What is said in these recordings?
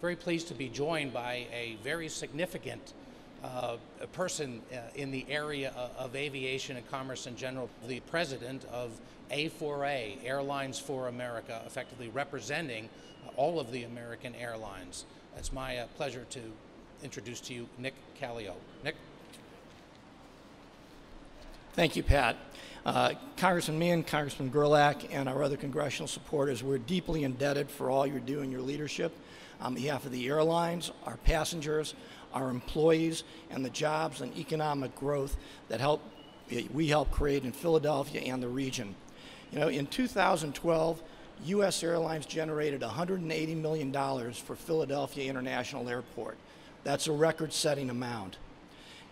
very pleased to be joined by a very significant person in the area of aviation and commerce in general, the president of A4A, Airlines for America, effectively representing all of the American airlines. It's my pleasure to introduce to you Nick Callio. Nick? Thank you, Pat. Congressman Meehan, Congressman Gerlach, and our other congressional supporters, we're deeply indebted for all you do in your leadership on behalf of the airlines, our passengers, our employees, and the jobs and economic growth that we help create in Philadelphia and the region. You know, in 2012, U.S. Airlines generated $180 million for Philadelphia International Airport. That's a record-setting amount.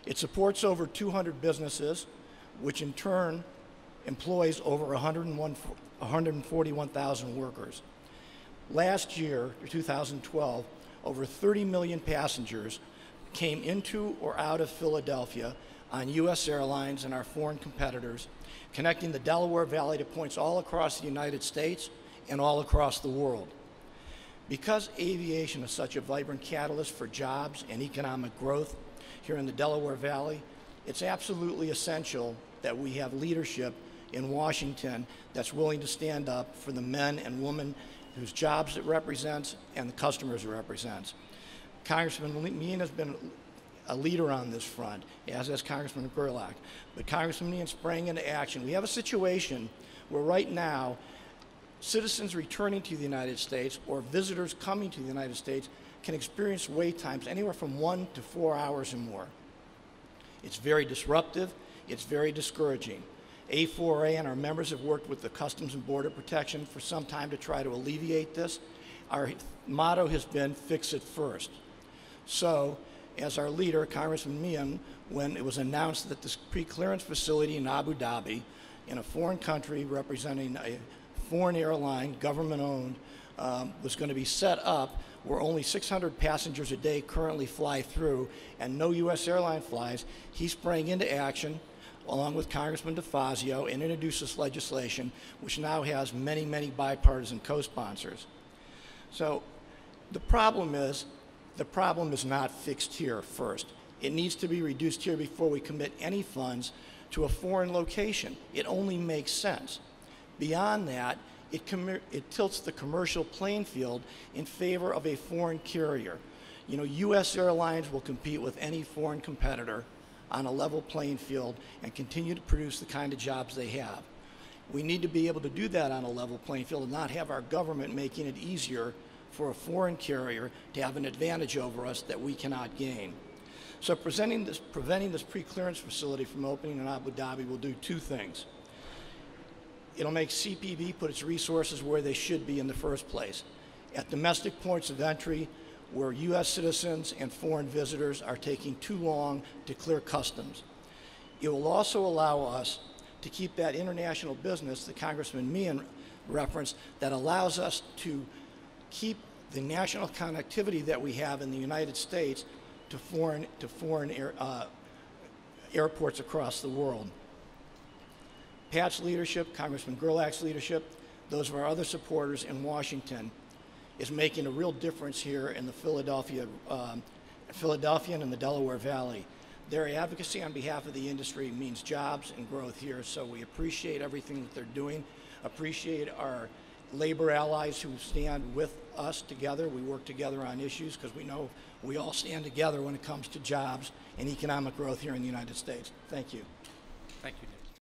It supports over 200 businesses, which in turn employs over 141,000 workers. Last year, 2012, over 30 million passengers came into or out of Philadelphia on U.S. Airlines and our foreign competitors, connecting the Delaware Valley to points all across the United States and all across the world. Because aviation is such a vibrant catalyst for jobs and economic growth here in the Delaware Valley, it's absolutely essential that we have leadership in Washington that's willing to stand up for the men and women whose jobs it represents and the customers it represents. Congressman Meehan has been a leader on this front, as has Congressman Gerlach. But Congressman Meehan sprang into action. We have a situation where right now, citizens returning to the United States or visitors coming to the United States can experience wait times anywhere from 1 to 4 hours or more. It's very disruptive. It's very discouraging. A4A and our members have worked with the Customs and Border Protection for some time to try to alleviate this. Our motto has been, fix it first. So, as our leader, Congressman Meehan, when it was announced that this pre-clearance facility in Abu Dhabi, in a foreign country representing a foreign airline, government-owned, was going to be set up where only 600 passengers a day currently fly through and no U.S. airline flies, he sprang into action along with Congressman DeFazio and introduced this legislation, which now has many, many bipartisan co-sponsors. So the problem is not fixed here first. It needs to be reduced here before we commit any funds to a foreign location. It only makes sense. Beyond that, it tilts the commercial playing field in favor of a foreign carrier. You know, U.S. Airlines will compete with any foreign competitor on a level playing field and continue to produce the kind of jobs they have. We need to be able to do that on a level playing field and not have our government making it easier for a foreign carrier to have an advantage over us that we cannot gain. So preventing this pre-clearance facility from opening in Abu Dhabi will do two things. It'll make CPB put its resources where they should be in the first place, at domestic points of entry where U.S. citizens and foreign visitors are taking too long to clear customs. It will also allow us to keep that international business that Congressman Meehan referenced that allows us to keep the national connectivity that we have in the United States to foreign airports across the world. Pat's leadership, Congressman Gerlach's leadership, those of our other supporters in Washington is making a real difference here in the Philadelphian and the Delaware Valley. Their advocacy on behalf of the industry means jobs and growth here, so we appreciate everything that they're doing, appreciate our labor allies who stand with us together. We work together on issues because we know we all stand together when it comes to jobs and economic growth here in the United States. Thank you. Thank you, Nick.